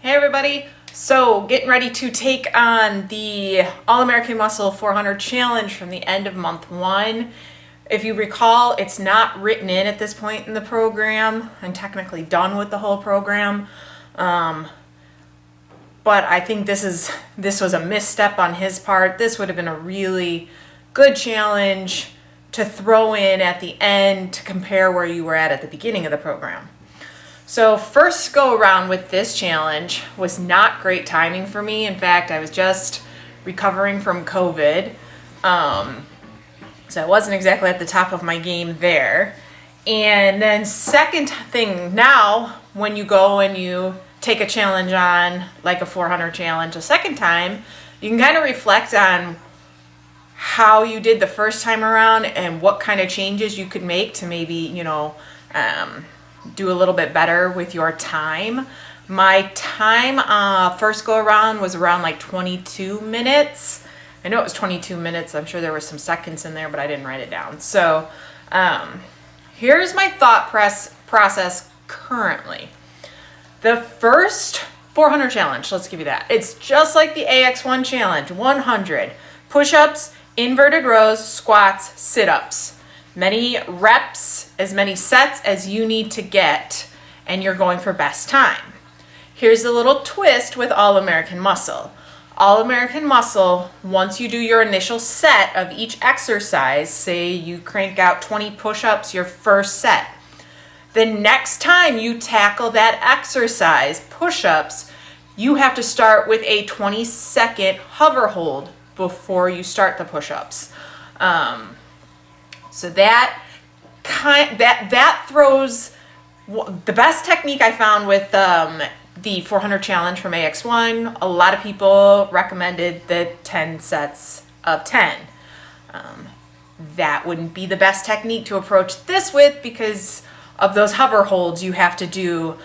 Hey everybody, so getting ready to take on the All-American Muscle 400 Challenge from the end of month 1. If you recall, it's not written in at this point in the program. I'm technically done with the whole program, but I think this was a misstep on his part. This would have been a really good challenge to throw in at the end to compare where you were at the beginning of the program. So first go around with this challenge was not great timing for me. In fact, I was just recovering from COVID. So I wasn't exactly at the top of my game there. And then second thing, now when you go and you take a challenge on, like a 400 challenge a second time, you can kind of reflect on how you did the first time around and what kind of changes you could make to maybe, do a little bit better with your time. My time first go around was around like 22 minutes. I know it was 22 minutes. I'm sure there were some seconds in there, but I didn't write it down. So here's my thought process currently. The first 400 challenge, let's give you that. It's just like the AX1 challenge, 100 push-ups, inverted rows, squats, sit-ups. Many reps, as many sets as you need to get, and you're going for best time. Here's a little twist with All-American Muscle. All-American Muscle, once you do your initial set of each exercise, say you crank out 20 push-ups your first set, the next time you tackle that exercise, push-ups, you have to start with a 20-second hover hold before you start the push-ups. So that throws the best technique I found with the 400 challenge from AX1. A lot of people recommended the 10 sets of 10. That wouldn't be the best technique to approach this with because of those hover holds you have to do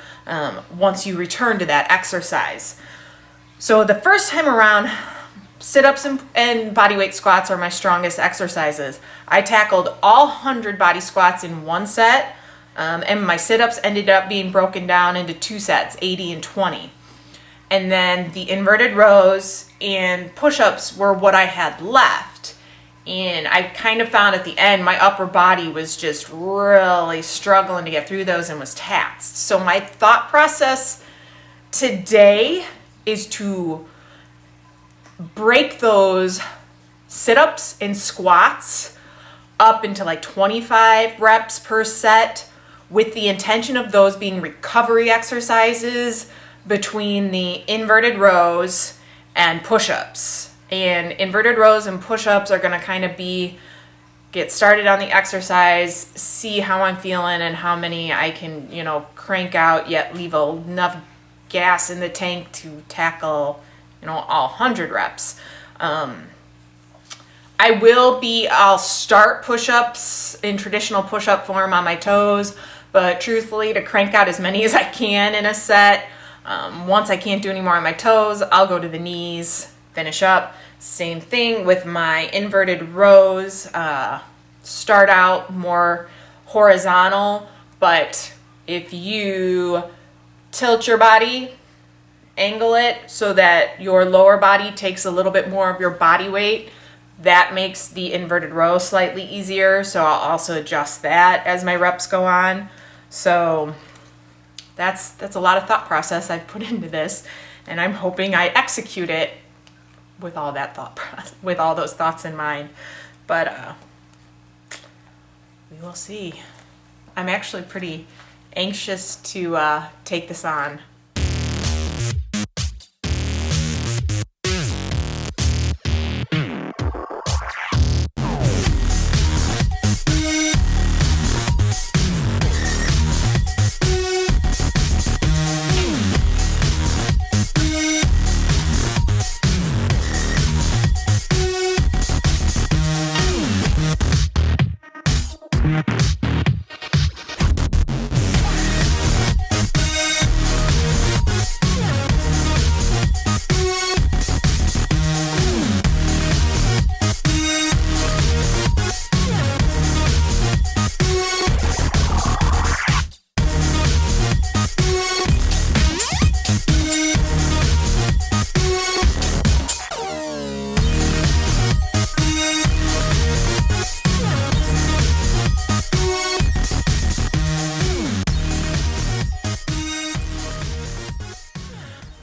once you return to that exercise. So the first time around, sit-ups and bodyweight squats are my strongest exercises. I tackled all 100 body squats in one set, and my sit-ups ended up being broken down into two sets, 80 and 20. And then the inverted rows and push-ups were what I had left. And I kind of found at the end my upper body was just really struggling to get through those and was taxed. So my thought process today is to break those sit-ups and squats up into like 25 reps per set with the intention of those being recovery exercises between the inverted rows and push-ups. And inverted rows and push-ups are going to kind of get started on the exercise, see how I'm feeling and how many I can, crank out yet leave enough gas in the tank to tackle all 100 reps. I'll start push-ups in traditional push-up form on my toes, but truthfully, to crank out as many as I can in a set, once I can't do any more on my toes, I'll go to the knees, finish up. Same thing with my inverted rows. Start out more horizontal, but if you tilt your body, angle it so that your lower body takes a little bit more of your body weight, that makes the inverted row slightly easier. So I'll also adjust that as my reps go on. So that's a lot of thought process I've put into this, and I'm hoping I execute it with all those thoughts in mind. But we will see. I'm actually pretty anxious to take this on.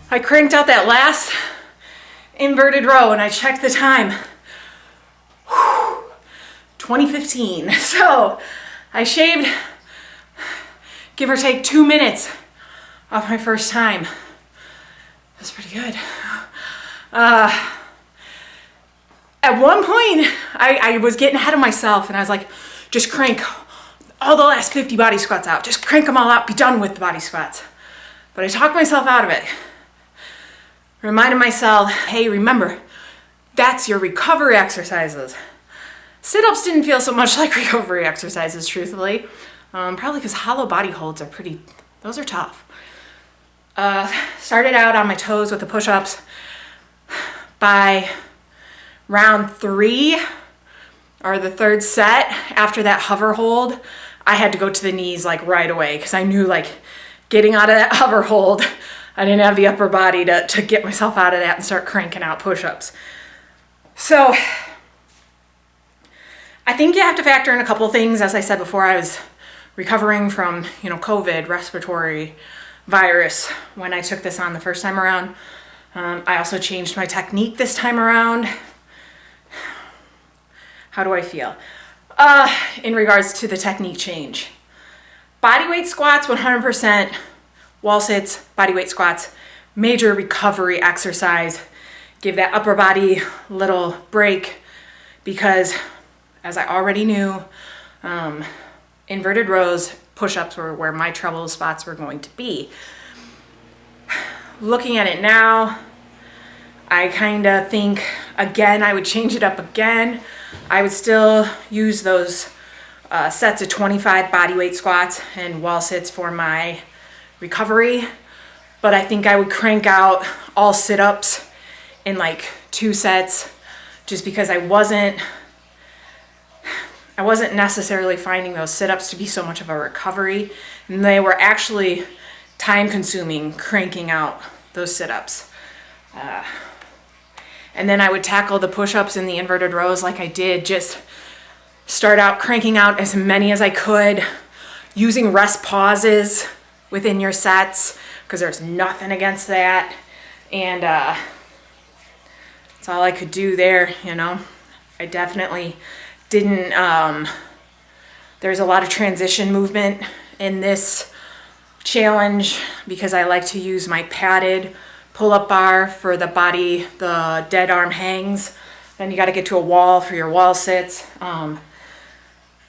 I cranked out that last inverted row and I checked the time. 2015. So I shaved, give or take, 2 minutes off my first time. That's pretty good. At one point, I was getting ahead of myself and I was like, just crank all the last 50 body squats out. Just crank them all out, be done with the body squats. But I talked myself out of it. Reminded myself, hey, remember, that's your recovery exercises. Sit-ups didn't feel so much like recovery exercises, truthfully. Probably because hollow body holds are those are tough. Started out on my toes with the push-ups. By round 3, or the third set, after that hover hold, I had to go to the knees like right away because I knew like getting out of that hover hold, I didn't have the upper body to get myself out of that and start cranking out push-ups. So I think you have to factor in a couple things. As I said before, I was recovering from, COVID, respiratory virus when I took this on the first time around. I also changed my technique this time around. How do I feel? In regards to the technique change. Bodyweight squats, 100%. Wall sits, bodyweight squats. Major recovery exercise. Give that upper body little break because, as I already knew, inverted rows, push-ups were where my trouble spots were going to be. Looking at it now, I kind of think, again, I would change it up again. I would still use those sets of 25 bodyweight squats and wall sits for my recovery, but I think I would crank out all sit-ups in like 2 sets just because I wasn't necessarily finding those sit-ups to be so much of a recovery, and they were actually time-consuming cranking out those sit-ups. And then I would tackle the push-ups and the inverted rows like I did, just start out cranking out as many as I could, using rest pauses within your sets, because there's nothing against that. And that's all I could do there, I definitely didn't, there's a lot of transition movement in this challenge because I like to use my padded pull-up bar for the body, the dead arm hangs. Then you got to get to a wall for your wall sits.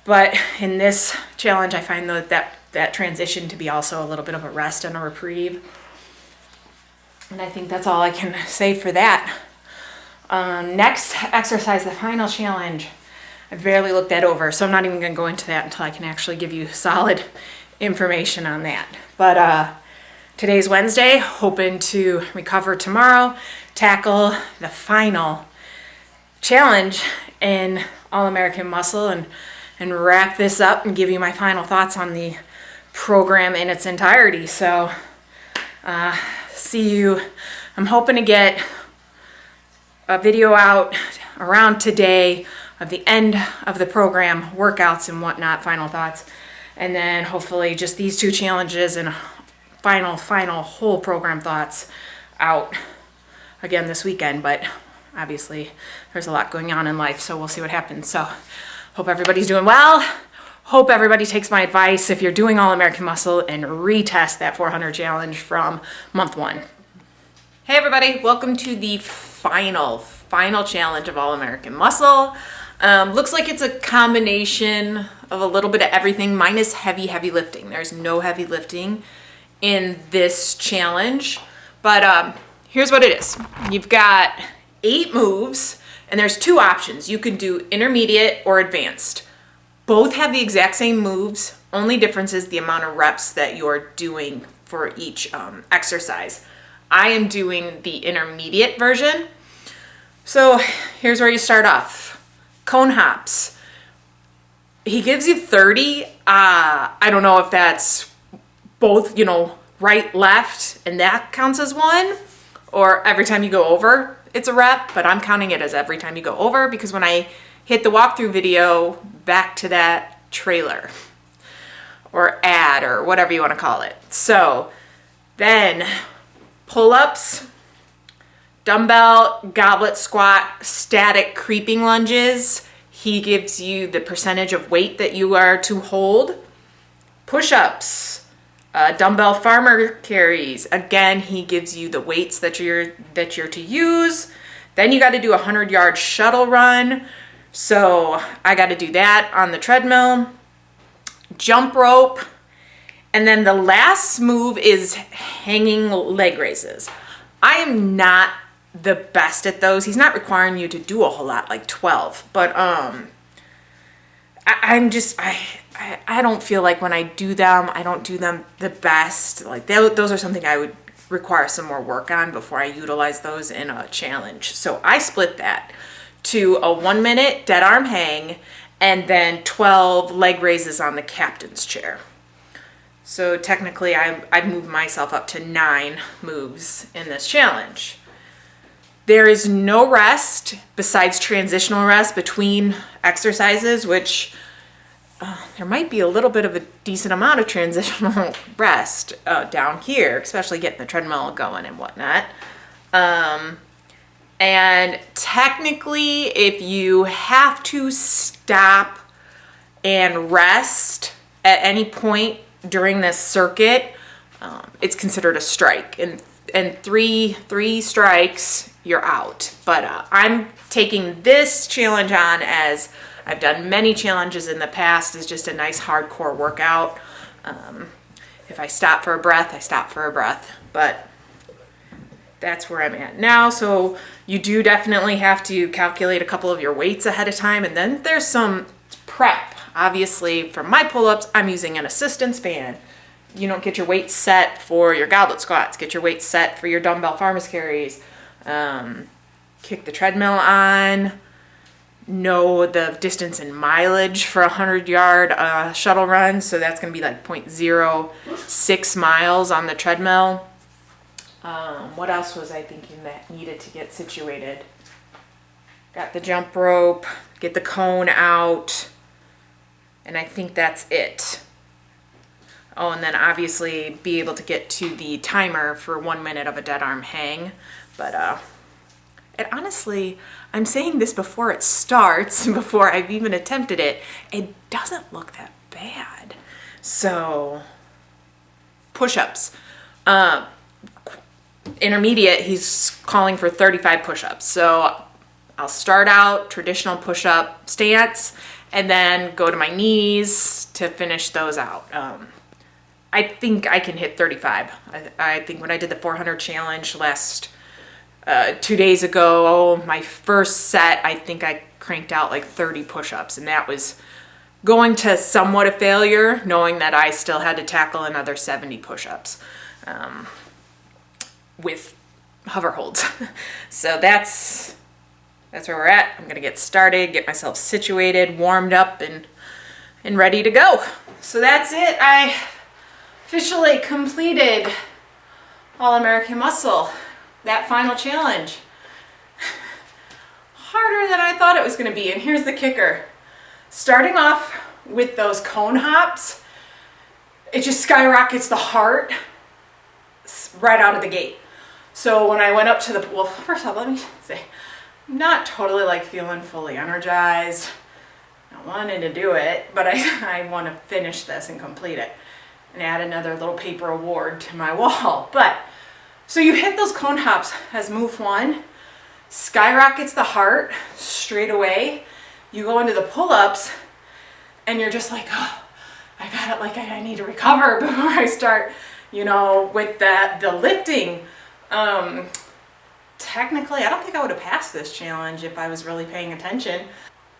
But in this challenge, I find that transition to be also a little bit of a rest and a reprieve. And I think that's all I can say for that. Next exercise, the final challenge. I barely looked that over, so I'm not even going to go into that until I can actually give you solid information on that. But today's Wednesday, hoping to recover tomorrow, tackle the final challenge in All-American Muscle, and wrap this up and give you my final thoughts on the program in its entirety. So see you. I'm hoping to get a video out around today of the end of the program, workouts and whatnot, final thoughts, and then hopefully just these 2 challenges and final whole program thoughts out again this weekend. But obviously there's a lot going on in life, so we'll see what happens. So hope everybody's doing well. Hope everybody takes my advice if you're doing All-American Muscle and retest that 400 challenge from month 1. Hey everybody, welcome to the final challenge of All-American Muscle. Looks like it's a combination of a little bit of everything minus heavy lifting. There's no heavy lifting in this challenge, but here's what it is. You've got 8 moves and there's 2 options. You can do intermediate or advanced. Both have the exact same moves, only difference is the amount of reps that you're doing for each exercise. I am doing the intermediate version. So here's where you start off. Cone hops. He gives you 30. I don't know if that's both, right, left, and that counts as 1, or every time you go over, it's a rep, but I'm counting it as every time you go over because when I hit the walkthrough video back to that trailer or ad or whatever you want to call it. So then Pull-ups, dumbbell, goblet squat, static creeping lunges. He gives you the percentage of weight that you are to hold. Push-ups, dumbbell farmer carries. Again, he gives you the weights that you're to use. Then you got to do a 100-yard shuttle run. So I got to do that on the treadmill. Jump rope. And then the last move is hanging leg raises. I am not the best at those. He's not requiring you to do a whole lot, like 12. But I don't feel like when I do them, I don't do them the best. Like those are something I would require some more work on before I utilize those in a challenge. So I split that to a 1 minute dead arm hang and then 12 leg raises on the captain's chair. So technically I've moved myself up to 9 moves in this challenge. There is no rest besides transitional rest between exercises, which there might be a little bit of a decent amount of transitional rest down here, especially getting the treadmill going and whatnot. And technically, if you have to stop and rest at any point during this circuit, it's considered a strike. And three strikes, you're out. But I'm taking this challenge on as I've done many challenges in the past as just a nice hardcore workout. If I stop for a breath, I stop for a breath. But that's where I'm at now. So you do definitely have to calculate a couple of your weights ahead of time. And then there's some prep. Obviously, for my pull-ups, I'm using an assistance band. You don't get your weights set for your goblet squats. Get your weights set for your dumbbell farmer's carries. Kick the treadmill on. Know the distance and mileage for a 100-yard shuttle run. So that's going to be like 0.06 miles on the treadmill. What else was I thinking that needed to get situated? Got the jump rope, get the cone out, and I think that's it. Oh, and then obviously be able to get to the timer for 1 minute of a dead arm hang. But and honestly, I'm saying this before it starts, before I've even attempted it. It doesn't look that bad. So, push-ups. Intermediate, he's calling for 35 push-ups. So I'll start out traditional push-up stance and then go to my knees to finish those out. I think I can hit 35. I think when I did the 400 challenge last 2 days ago, my first set, I think I cranked out like 30 push-ups, and that was going to somewhat a failure, knowing that I still had to tackle another 70 push-ups with hover holds. So that's where we're at. I'm gonna get started, get myself situated, warmed up, and ready to go. So that's it. I officially completed All American Muscle, that final challenge. Harder than I thought it was gonna be, and here's the kicker. Starting off with those cone hops, it just skyrockets the heart right out of the gate. So when I went up to the, well, first off, let me say, I'm not totally like feeling fully energized. I wanted to do it, but I want to finish this and complete it and add another little paper award to my wall. But, so you hit those cone hops as move 1, skyrockets the heart straight away. You go into the pull-ups and you're just like, oh, I got it, like I need to recover before I start, you know, with the lifting. Technically, I don't think I would have passed this challenge if I was really paying attention.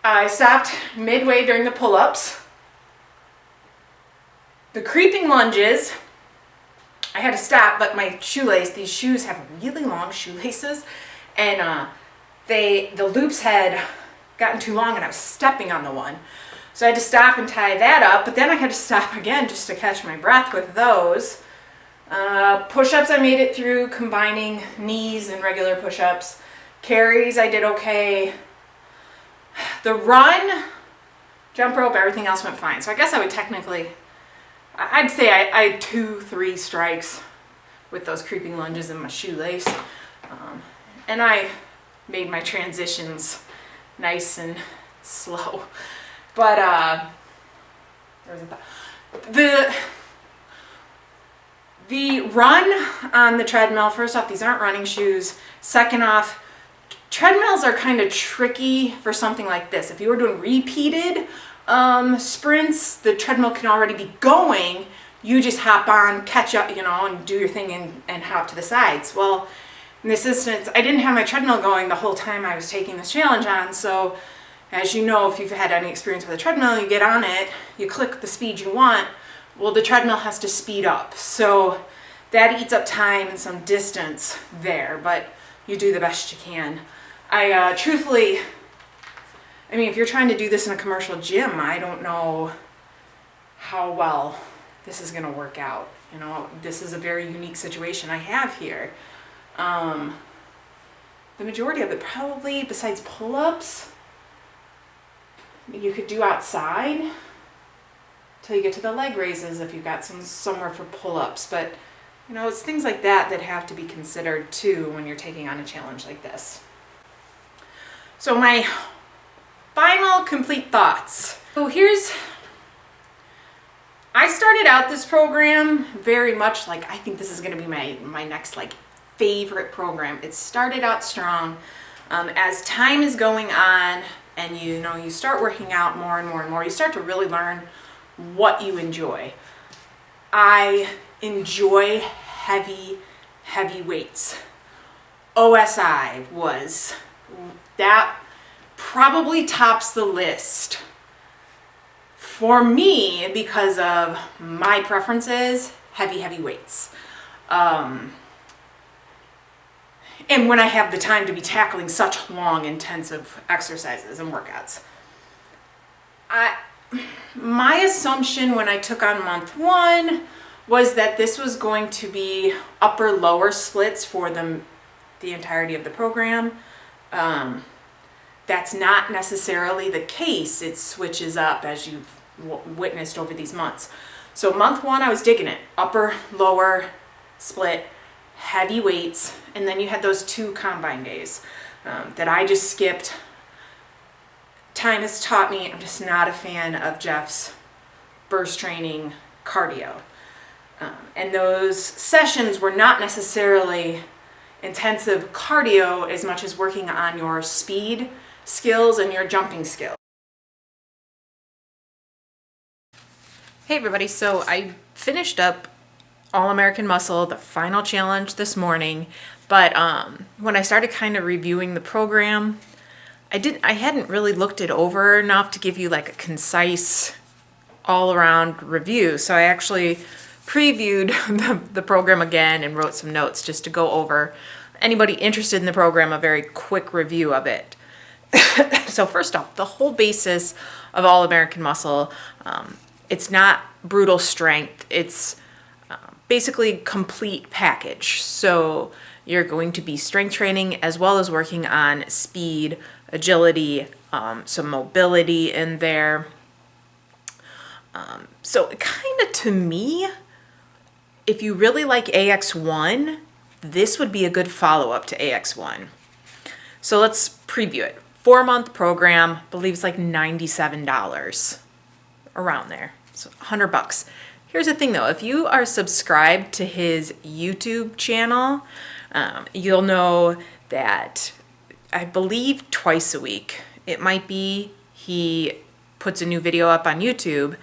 I stopped midway during the pull-ups. The creeping lunges, I had to stop, but my shoelace, these shoes have really long shoelaces, and the loops had gotten too long and I was stepping on the one. So I had to stop and tie that up, but then I had to stop again just to catch my breath with those. Push-ups, I made it through, combining knees and regular push-ups. Carries, I did okay. The run, jump rope, everything else went fine. So I guess I would technically, I'd say I had 2-3 strikes with those creeping lunges in my shoelace. And I made my transitions nice and slow. But the run on the treadmill, first off, these aren't running shoes. Second off, treadmills are kind of tricky for something like this. If you were doing repeated sprints, the treadmill can already be going. You just hop on, catch up, and do your thing and hop to the sides. Well, in this instance, I didn't have my treadmill going the whole time I was taking this challenge on. So as you know, if you've had any experience with a treadmill, you get on it, you click the speed you want. Well, the treadmill has to speed up. So that eats up time and some distance there, but you do the best you can. Truthfully, if you're trying to do this in a commercial gym, I don't know how well this is going to work out. This is a very unique situation I have here. The majority of it probably, besides pull-ups, you could do outside till you get to the leg raises if you've got somewhere for pull-ups. But, it's things like that that have to be considered too when you're taking on a challenge like this. So my final complete thoughts. So I started out this program very much like, I think this is going to be my next favorite program. It started out strong. As time is going on and you start working out more and more and more, you start to really learn what you enjoy. I enjoy heavy weights. OSI that probably tops the list for me because of my preferences, heavy weights. And when I have the time to be tackling such long, intensive exercises and workouts. My assumption when I took on month 1 was that this was going to be upper-lower splits for the entirety of the program. That's not necessarily the case. It switches up as you've witnessed over these months. So month 1, I was digging it. Upper, lower, split, heavy weights, and then you had those 2 combine days that I just skipped. Time has taught me I'm just not a fan of Jeff's burst training cardio. And those sessions were not necessarily intensive cardio as much as working on your speed skills and your jumping skills. Hey everybody, so I finished up All American Muscle, the final challenge this morning, but when I started kind of reviewing the program, I hadn't really looked it over enough to give you a concise all-around review. So I actually previewed the program again and wrote some notes just to go over, anybody interested in the program, a very quick review of it. So first off, the whole basis of All American Muscle, it's not brutal strength, it's basically complete package. So you're going to be strength training as well as working on speed, agility, some mobility in there. So kind of to me, if you really like AX1, this would be a good follow-up to AX1. So let's preview it. 4-month program, I believe it's $97, around there. So $100. Here's the thing though, if you are subscribed to his YouTube channel, you'll know that I believe twice a week, it might be, he puts a new video up on YouTube,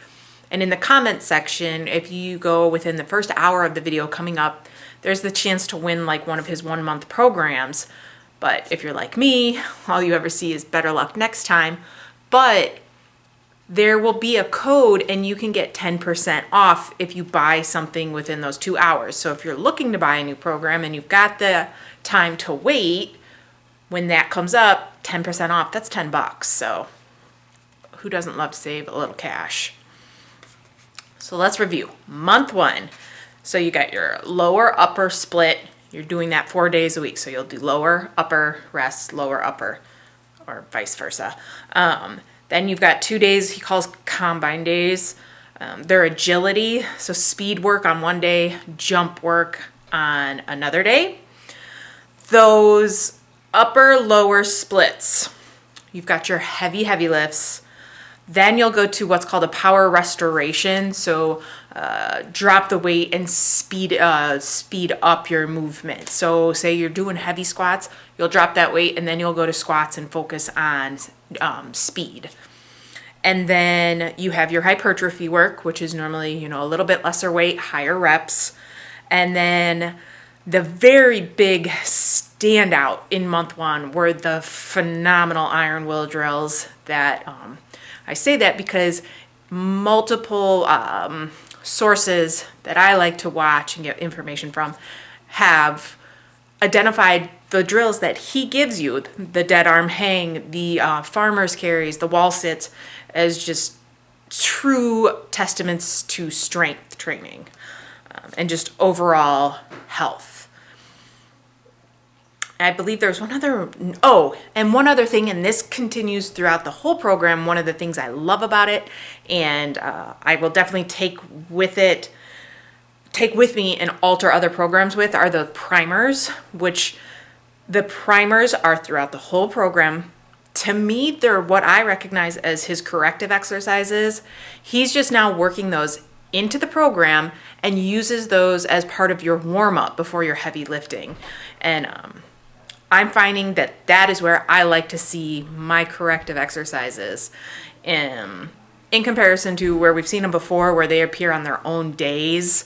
and in the comments section, if you go within the first hour of the video coming up, there's the chance to win one of his 1-month programs. But if you're like me, all you ever see is better luck next time. But there will be a code and you can get 10% off if you buy something within those 2 hours. So if you're looking to buy a new program and you've got the time to wait, when that comes up, 10% off, that's $10. So who doesn't love to save a little cash? So let's review. Month 1. So you got your lower upper split. You're doing that 4 days a week. So you'll do lower, upper, rest, lower, upper, or vice versa. Then you've got 2 days he calls combine days. They're agility, so speed work on one day, jump work on another day. Those upper lower splits, you've got your heavy lifts. Then you'll go to what's called a power restoration. So drop the weight and speed up your movement. So say you're doing heavy squats, you'll drop that weight and then you'll go to squats and focus on speed. And then you have your hypertrophy work, which is normally, a little bit lesser weight, higher reps. And then the very big standout in month one were the phenomenal iron will drills that I say that because multiple sources that I like to watch and get information from have identified the drills that he gives you, the dead arm hang, the farmer's carries, the wall sits, as just true testaments to strength training and just overall health. I believe there's one other thing, and this continues throughout the whole program. One of the things I love about it, and I will definitely take with me and alter other programs with, are the primers, which the primers are throughout the whole program. To me, they're what I recognize as his corrective exercises. He's just now working those into the program and uses those as part of your warm-up before your heavy lifting. And I'm finding that is where I like to see my corrective exercises in comparison to where we've seen them before, where they appear on their own days,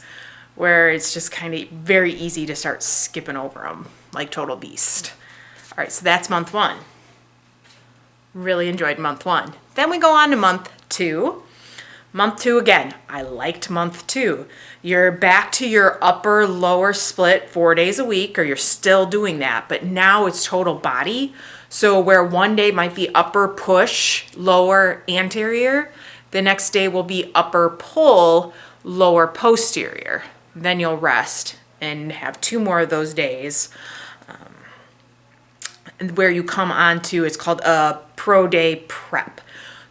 where it's just kind of very easy to start skipping over them like Total Beast. All right, so that's month one. Really enjoyed month one. Then we go on to month two. Month two, again, I liked month two. You're back to your upper lower split 4 days a week, or you're still doing that, but now it's total body. So where one day might be upper push, lower anterior, the next day will be upper pull, lower posterior. Then you'll rest and have 2 more of those days where you come on to, it's called a pro day prep.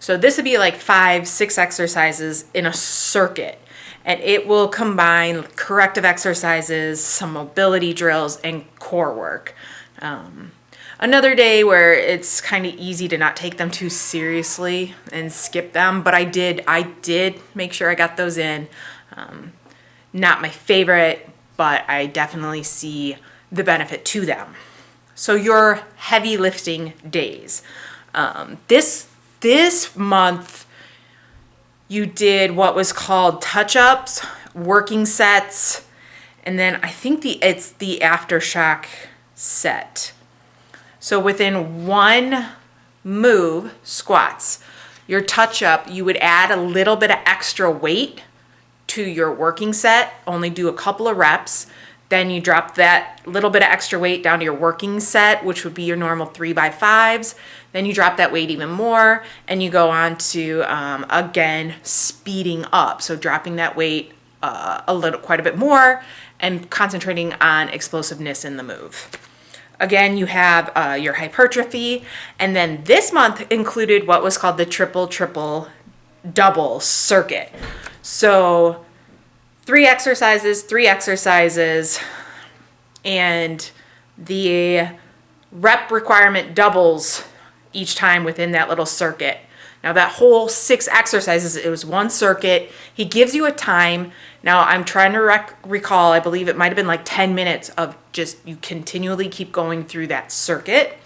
So this would be like 5-6 exercises in a circuit, and it will combine corrective exercises, some mobility drills, and core work. Another day where it's kind of easy to not take them too seriously and skip them, but I did make sure I got those in. Not my favorite, but I definitely see the benefit to them. So your heavy lifting days. This month, you did what was called touch-ups, working sets, and then I think it's the aftershock set. So within one move, squats, your touch-up, you would add a little bit of extra weight to your working set, only do a couple of reps. Then you drop that little bit of extra weight down to your working set, which would be your normal 3x5s. Then you drop that weight even more, and you go on to, again, speeding up. So dropping that weight quite a bit more and concentrating on explosiveness in the move. Again, you have your hypertrophy. And then this month included what was called the triple double circuit. So 3 exercises, and the rep requirement doubles each time within that little circuit. Now that whole 6 exercises, it was one circuit. He gives you a time. Now I'm trying to recall, I believe it might have been like 10 minutes of just you continually keep going through that circuit.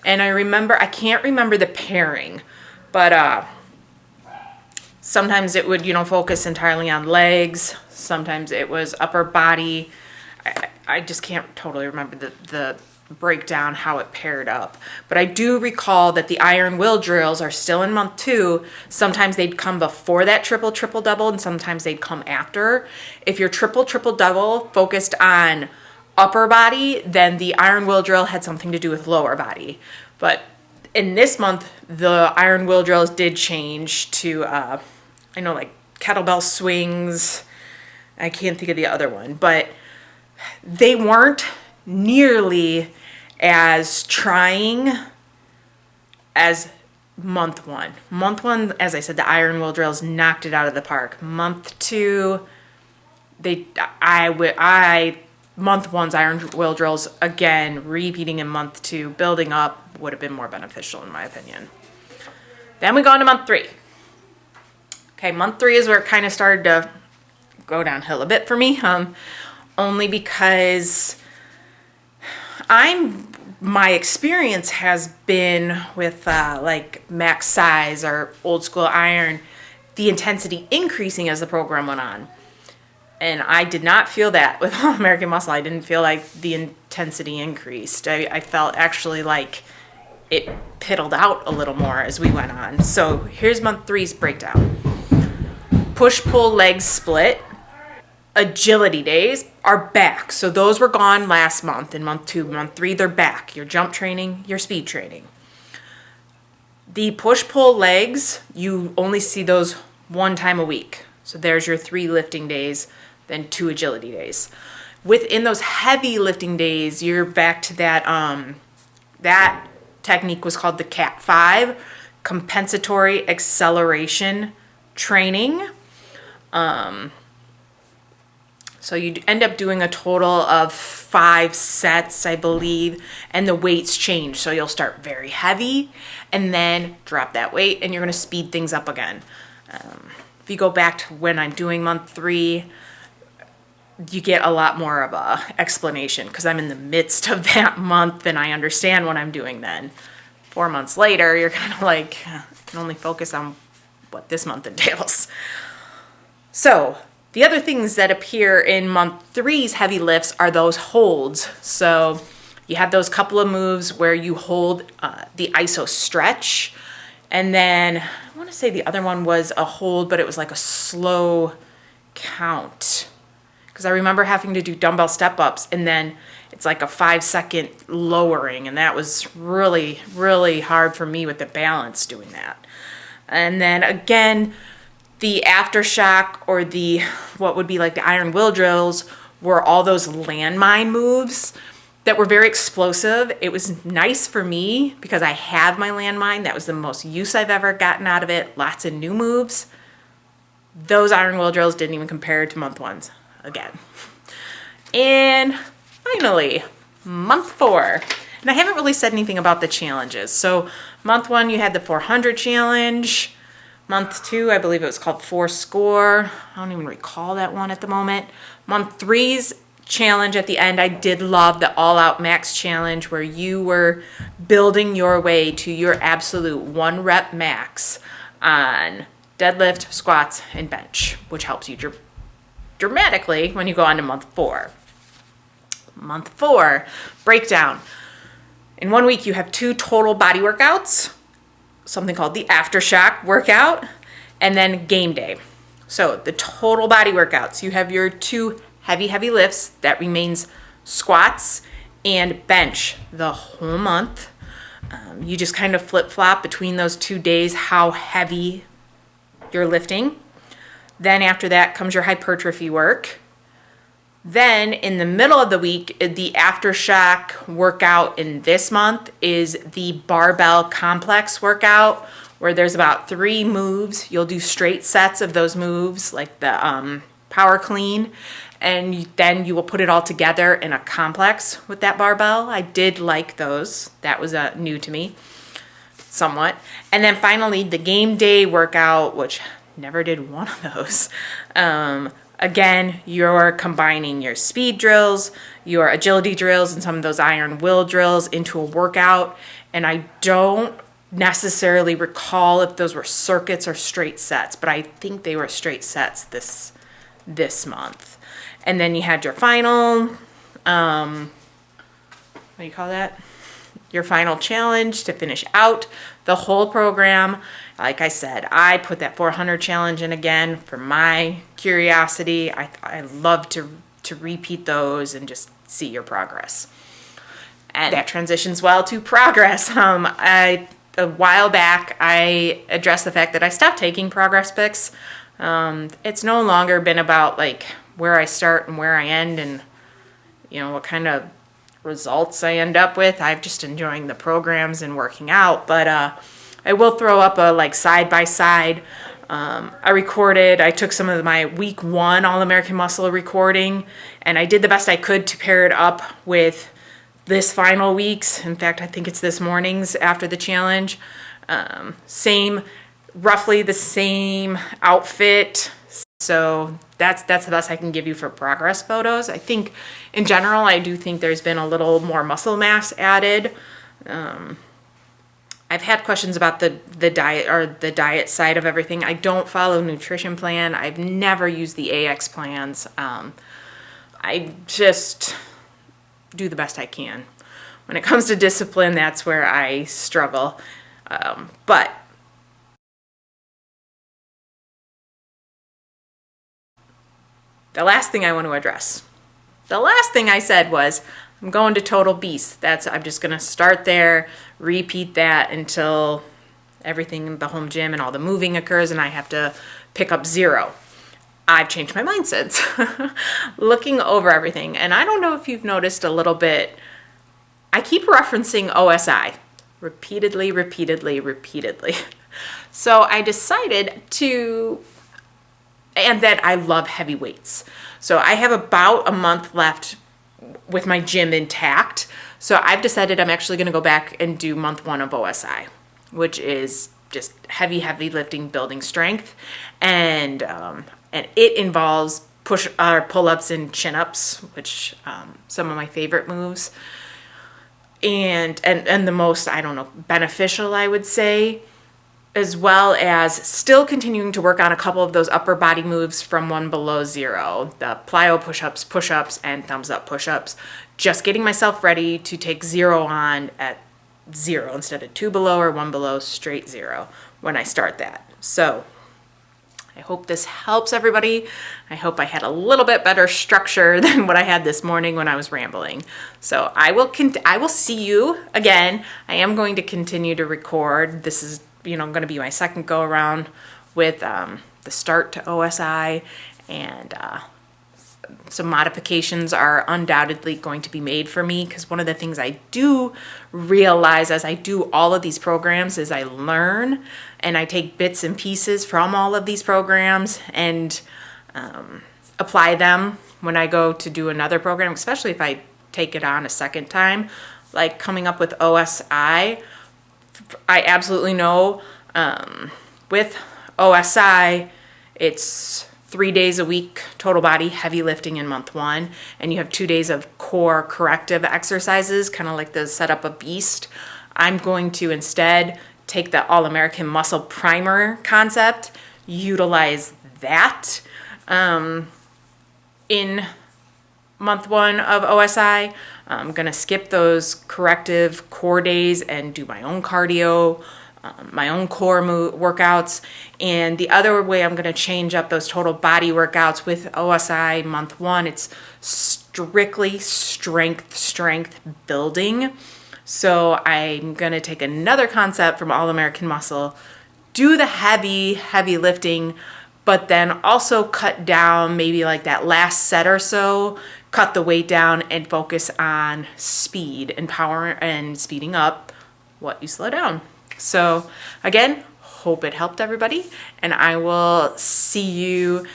And I can't remember the pairing, but sometimes it would, focus entirely on legs. Sometimes it was upper body. I just can't totally remember the breakdown, how it paired up. But I do recall that the iron will drills are still in month 2. Sometimes they'd come before that triple double, and sometimes they'd come after. If your triple double focused on upper body, then the iron will drill had something to do with lower body. But in this month, the iron will drills did change to, like kettlebell swings. I can't think of the other one, but they weren't nearly as trying as month 1. Month 1, as I said, the iron will drills knocked it out of the park. Month 2, I month one's iron will drills, again, repeating in month 2, building up would have been more beneficial in my opinion. Then we go on to month 3. Okay, month 3 is where it kind of started to go downhill a bit for me, only because my experience has been with like max size or old school iron, the intensity increasing as the program went on. And I did not feel that with All American Muscle. I didn't feel like the intensity increased. I felt actually like it piddled out a little more as we went on. So here's month 3's breakdown. Push-pull legs split. Agility days are back. So those were gone last month in month 2. Month 3, they're back. Your jump training, your speed training. The push-pull legs, you only see those 1 time a week. So there's your 3 lifting days, then 2 agility days. Within those heavy lifting days, you're back to that, that technique was called the CAT 5, compensatory acceleration training. So you end up doing a total of 5 sets, I believe, and the weights change. So you'll start very heavy and then drop that weight and you're gonna speed things up again. If you go back to when I'm doing month 3, you get a lot more of a explanation because I'm in the midst of that month and I understand what I'm doing then. 4 months later, you're kind of like, can only focus on what this month entails. So the other things that appear in month 3's heavy lifts are those holds. So you have those couple of moves where you hold the iso stretch. And then I want to say the other one was a hold, but it was like a slow count. Because I remember having to do dumbbell step-ups and then it's like a 5-second lowering. And that was really, really hard for me with the balance doing that. And then again, the aftershock or the, what would be like the iron will drills were all those landmine moves that were very explosive. It was nice for me because I have my landmine. That was the most use I've ever gotten out of it. Lots of new moves. Those iron will drills didn't even compare to month 1's again. And finally, month 4. And I haven't really said anything about the challenges. So month 1, you had the 400 challenge. Month 2, I believe it was called 4 Score. I don't even recall that one at the moment. Month 3's challenge at the end, I did love the All Out Max challenge where you were building your way to your absolute 1 rep max on deadlift, squats, and bench, which helps you dramatically when you go on to month 4. Month 4, breakdown. In 1 week, you have 2 total body workouts, something called the aftershock workout, and then game day. So the total body workouts, you have your 2 heavy lifts. That remains squats and bench the whole month. You just kind of flip-flop between those 2 days how heavy you're lifting. Then after that comes your hypertrophy work. Then in the middle of the week, the aftershock workout in this month is the barbell complex workout where there's about 3 moves. You'll do straight sets of those moves like the power clean, and then you will put it all together in a complex with that barbell. I did like those. That was new to me somewhat. And then finally the game day workout, which never did one of those. Again, you're combining your speed drills, your agility drills, and some of those iron will drills into a workout. And I don't necessarily recall if those were circuits or straight sets, but I think they were straight sets this month. And then you had your final, what do you call that? Your final challenge to finish out the whole program. Like I said, I put that 400 challenge in again for my curiosity. I love to repeat those and just see your progress. And that transitions well to progress. A while back, I addressed the fact that I stopped taking progress pics. It's no longer been about like where I start and where I end and what kind of results I end up with. I'm just enjoying the programs and working out, but I will throw up a like side by side I took some of my week 1 All-American Muscle recording, and I did the best I could to pair it up with this final week's. In fact, I think it's this morning's after the challenge. Roughly the same outfit. So that's the best I can give you for progress photos. I think in general, I do think there's been a little more muscle mass added. I've had questions about the diet or the diet side of everything. I don't follow a nutrition plan. I've never used the AX plans. I just do the best I can. When it comes to discipline, that's where I struggle. But the last thing I want to address. The last thing I said was, I'm going to Total Beast. I'm just going to start there, repeat that until everything in the home gym and all the moving occurs and I have to pick up 0. I've changed my mind since. Looking over everything. And I don't know if you've noticed a little bit, I keep referencing OSI repeatedly. So I decided and that I love heavy weights. So I have about a month left with my gym intact. So I've decided I'm actually going to go back and do month 1 of OSI, which is just heavy lifting, building strength. And it involves pull-ups and chin-ups, which some of my favorite moves. And the most, beneficial, I would say, as well as still continuing to work on a couple of those upper body moves from 1 below 0, the plyo push-ups, and thumbs up push-ups. Just getting myself ready to take 0 on at 0 instead of 2 below or 1 below, straight 0 when I start that. So I hope this helps everybody. I hope I had a little bit better structure than what I had this morning when I was rambling. So I will see you again. I am going to continue to record. This is going to be my second go around with the start to OSI, and some modifications are undoubtedly going to be made for me, because one of the things I do realize as I do all of these programs is I learn and I take bits and pieces from all of these programs and apply them when I go to do another program, especially if I take it on a second time. Like coming up with OSI, I absolutely know with OSI, it's 3 days a week, total body, heavy lifting in month 1, and you have 2 days of core corrective exercises, kind of like the set up a beast. I'm going to instead take the All-American Muscle Primer concept, utilize that in month 1 of OSI. I'm going to skip those corrective core days and do my own cardio, my own core workouts. And the other way I'm going to change up those total body workouts with OSI month 1, it's strictly strength building. So I'm going to take another concept from All-American Muscle, do the heavy lifting, but then also cut down maybe like that last set or so, cut the weight down and focus on speed and power and speeding up what you slow down. So again, hope it helped everybody, and I will see you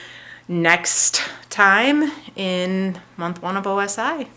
next time in month 1 of OSI.